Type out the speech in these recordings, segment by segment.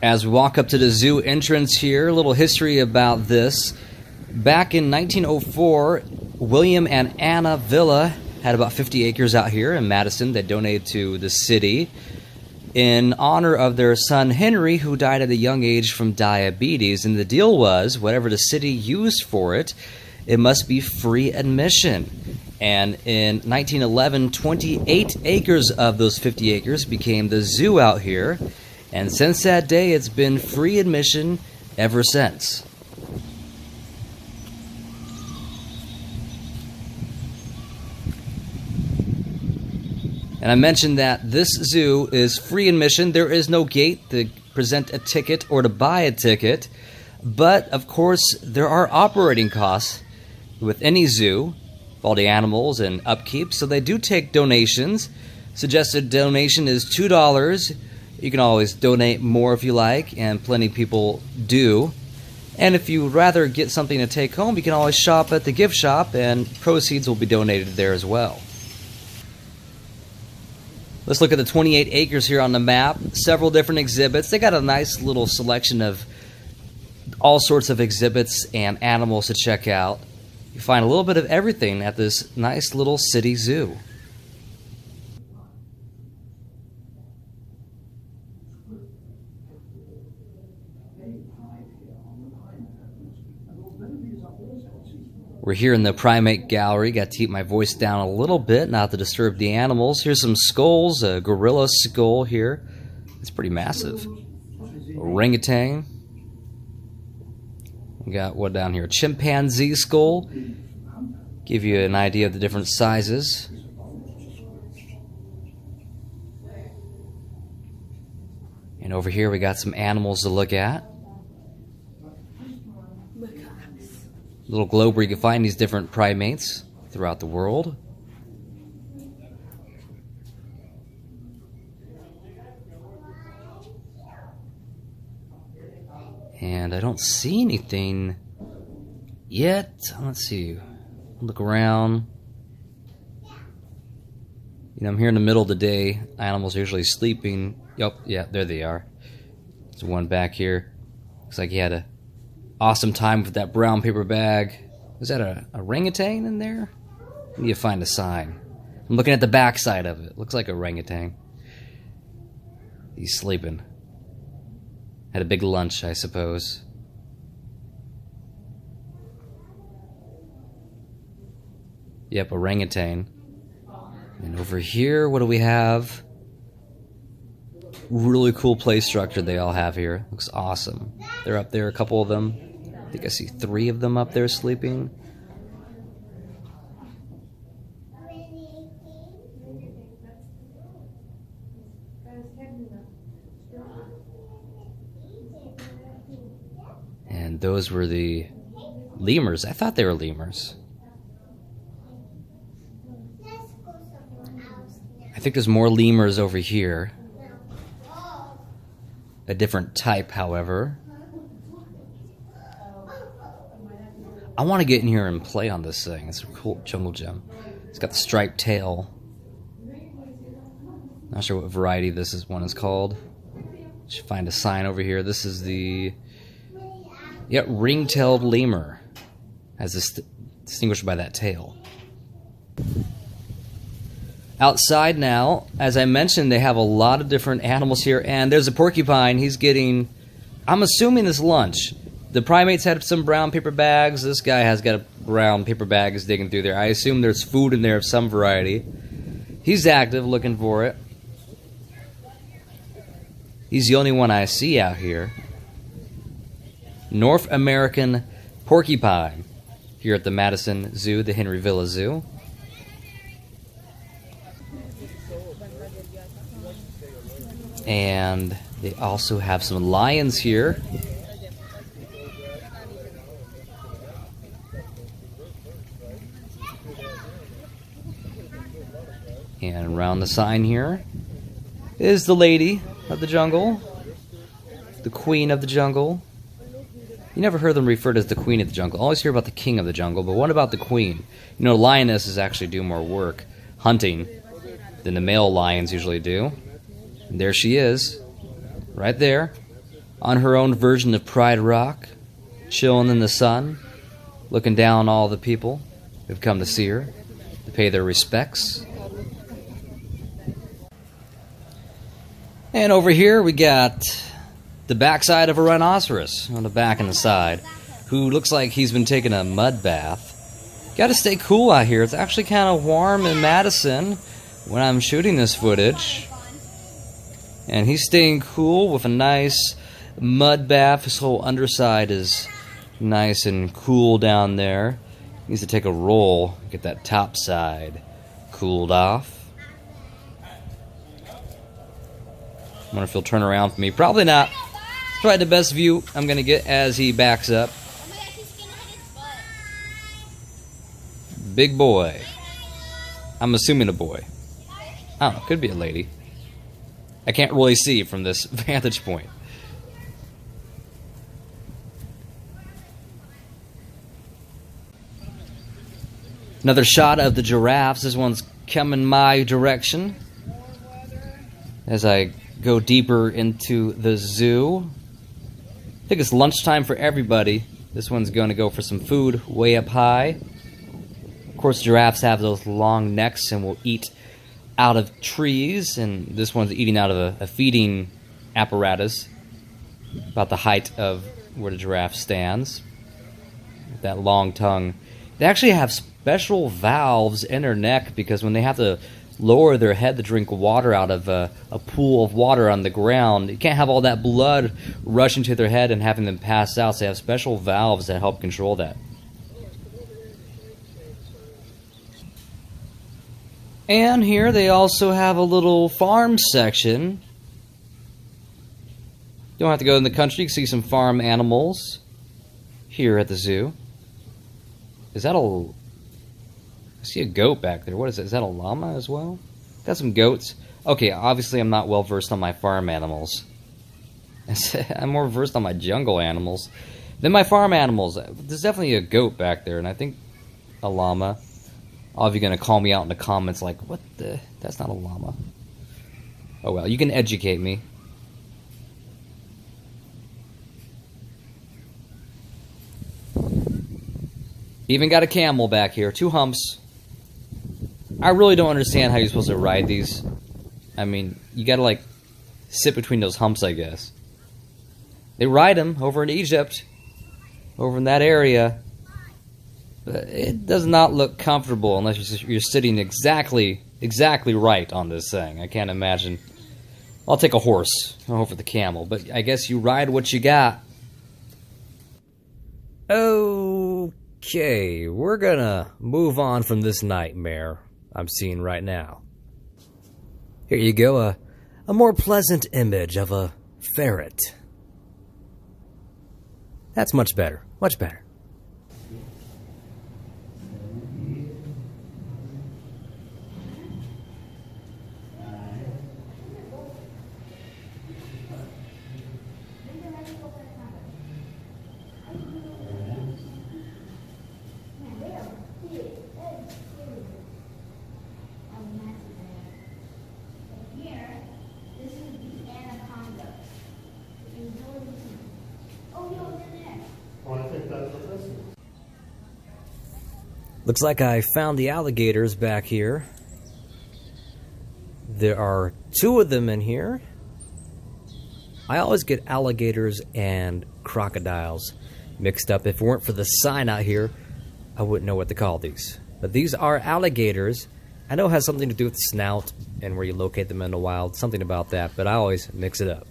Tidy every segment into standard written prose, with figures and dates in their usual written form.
As we walk up to the zoo entrance here, a little history about this. Back in 1904, William and Anna Villa had about 50 acres out here in Madison they donated to the city in honor of their son Henry, who died at a young age from diabetes. And the deal was, whatever the city used for it, it must be free admission. And in 1911, 28 acres of those 50 acres became the zoo out here. And since that day, it's been free admission ever since. And I mentioned that this zoo is free admission. There is no gate to present a ticket or to buy a ticket. But, of course, there are operating costs with any zoo, all the animals and upkeep. So they do take donations. Suggested donation is $2. You can always donate more if you like, and plenty of people do. And if you would rather get something to take home, you can always shop at the gift shop, and proceeds will be donated there as well. Let's look at the 28 acres here on the map. Several different exhibits. They got a nice little selection of all sorts of exhibits and animals to check out. You find a little bit of everything at this nice little city zoo. We're here in the primate gallery. Got to keep my voice down a little bit, not to disturb the animals. Here's some skulls, a gorilla skull here. It's pretty massive. Orangutan. We got what down here? Chimpanzee skull. Give you an idea of the different sizes. And over here we got some animals to look at. Little globe where you can find these different primates throughout the world. And I don't see anything yet. Let's see. Look around. You know, I'm here in the middle of the day. Animals are usually sleeping. Yup, yeah, there they are. There's one back here. Looks like he had a awesome time with that brown paper bag. Was that a orangutan in there? I need to find a sign. I'm looking at the back side of it. Looks like a orangutan. He's sleeping. Had a big lunch, I suppose. Yep, orangutan. And over here, what do we have? Really cool play structure they all have here. Looks awesome. They're up there, a couple of them. I think I see 3 of them up there sleeping. And those were the lemurs. I thought they were lemurs. I think there's more lemurs over here. A different type, however. I want to get in here and play on this thing. It's a cool jungle gym. It's got the striped tail. Not sure what variety one is called. Should find a sign over here. This is the ring-tailed lemur, as distinguished by that tail. Outside now, as I mentioned, they have a lot of different animals here, and there's a porcupine. He's getting, I'm assuming, this lunch. The primates had some brown paper bags. This guy has got a brown paper bag he's digging through there. I assume there's food in there of some variety. He's active, looking for it. He's the only one I see out here. North American porcupine here at the Madison Zoo, the Henry Villa Zoo. And they also have some lions here. And around the sign here is the lady of the jungle, the queen of the jungle. You never heard them referred to as the queen of the jungle. Always hear about the king of the jungle, but what about the queen? You know, lionesses actually do more work hunting than the male lions usually do. And there she is, right there. on her own version of Pride Rock, chilling in the sun, looking down on all the people who've come to see her, to pay their respects. And over here we got the backside of a rhinoceros, on the back and the side, who looks like he's been taking a mud bath. Gotta stay cool out here. It's actually kind of warm in Madison when I'm shooting this footage. And he's staying cool with a nice mud bath. His whole underside is nice and cool down there. He needs to take a roll, get that top side cooled off. I wonder if he'll turn around for me. Probably not. It's probably the best view I'm going to get as he backs up. Big boy. I'm assuming a boy. I don't know, could be a lady. I can't really see from this vantage point. Another shot of the giraffes. This one's coming my direction as I go deeper into the zoo. I think it's lunchtime for everybody. This one's going to go for some food way up high. Of course, giraffes have those long necks and will eat out of trees, and this one's eating out of a feeding apparatus about the height of where the giraffe stands. With that long tongue. They actually have special valves in their neck because when they have to lower their head to drink water out of a pool of water on the ground, you can't have all that blood rushing to their head and having them pass out, so they have special valves that help control that. And here they also have a little farm section. You don't have to go in the country. You can see some farm animals here at the zoo. Is that I see a goat back there. What is it? Is that a llama as well? Got some goats. Okay, obviously I'm not well versed on my farm animals. I'm more versed on my jungle animals than my farm animals. There's definitely a goat back there, and I think a llama. All of you are going to call me out in the comments like, what the? That's not a llama. Oh well, you can educate me. Even got a camel back here. 2 humps. I really don't understand how you're supposed to ride these. I mean, you got to like sit between those humps, I guess. They ride them over in Egypt. Over in that area. It does not look comfortable unless you're sitting exactly right on this thing. I can't imagine. I'll take a horse over the camel, but I guess you ride what you got. Okay, we're gonna move on from this nightmare I'm seeing right now. Here you go, a more pleasant image of a ferret. That's much better, much better. Looks like I found the alligators back here. There are 2 of them in here. I always get alligators and crocodiles mixed up. If it weren't for the sign out here, I wouldn't know what to call these. But these are alligators. I know it has something to do with the snout and where you locate them in the wild. Something about that, but I always mix it up.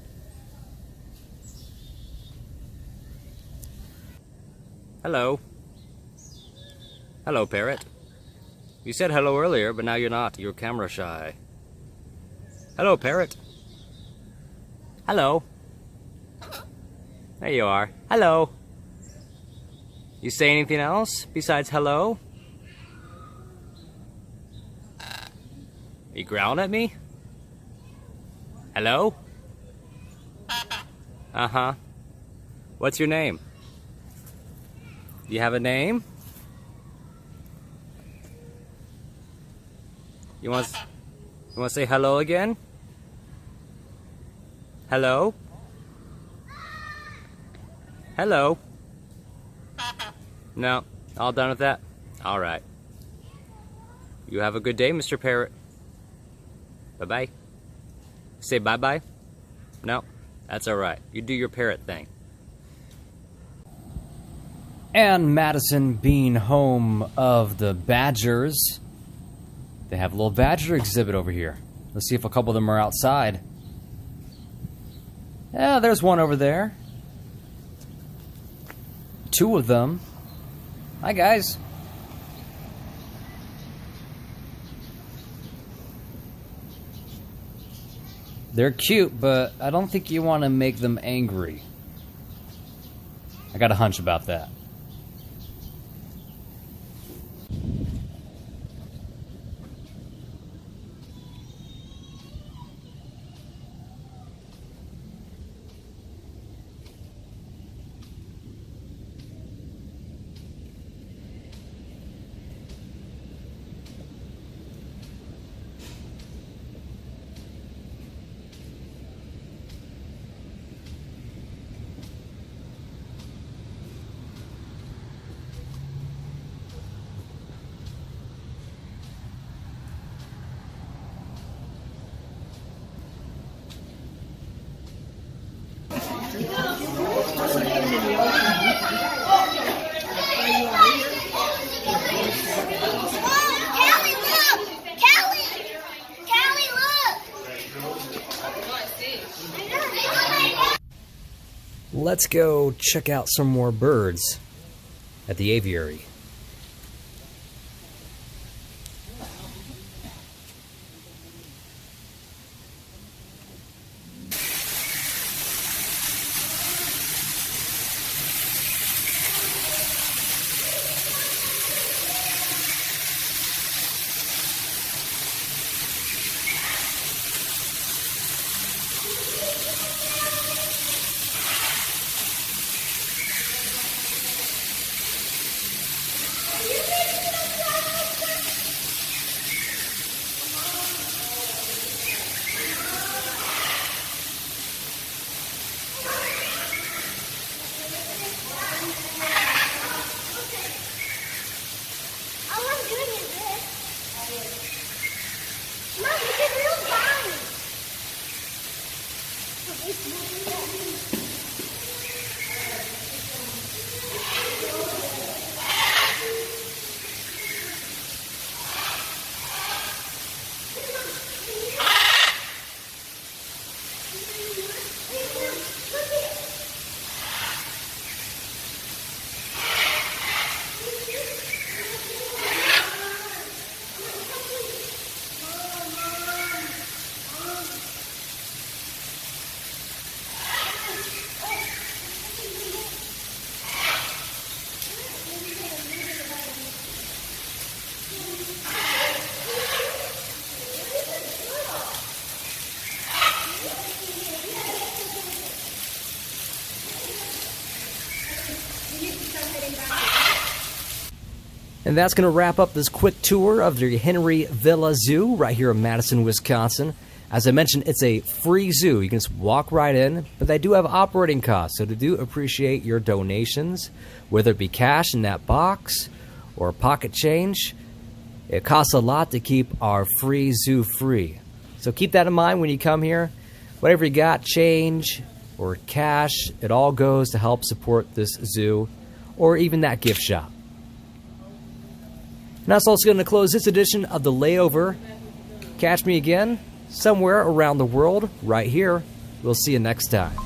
Hello. Hello, parrot. You said hello earlier, but now you're not. You're camera shy. Hello, parrot. Hello. There you are. Hello. You say anything else besides hello? Are you growling at me? Hello? Uh-huh. What's your name? Do you have a name? You want to say hello again? Hello? Hello. No, all done with that? All right. You have a good day, Mr. Parrot. Bye-bye. Say bye-bye? No, that's all right. You do your parrot thing. And Madison being home of the badgers, they have a little badger exhibit over here. Let's see if a couple of them are outside. Yeah, there's one over there. Two of them. Hi, guys. They're cute, but I don't think you want to make them angry. I got a hunch about that. Let's go check out some more birds at the aviary. And that's going to wrap up this quick tour of the Henry Villa Zoo right here in Madison, Wisconsin. As I mentioned, it's a free zoo. You can just walk right in, but they do have operating costs, so they do appreciate your donations, whether it be cash in that box or pocket change. It costs a lot to keep our free zoo free. So keep that in mind when you come here. Whatever you got, change or cash, it all goes to help support this zoo or even that gift shop. And that's also going to close this edition of The Layover. Catch me again somewhere around the world right here. We'll see you next time.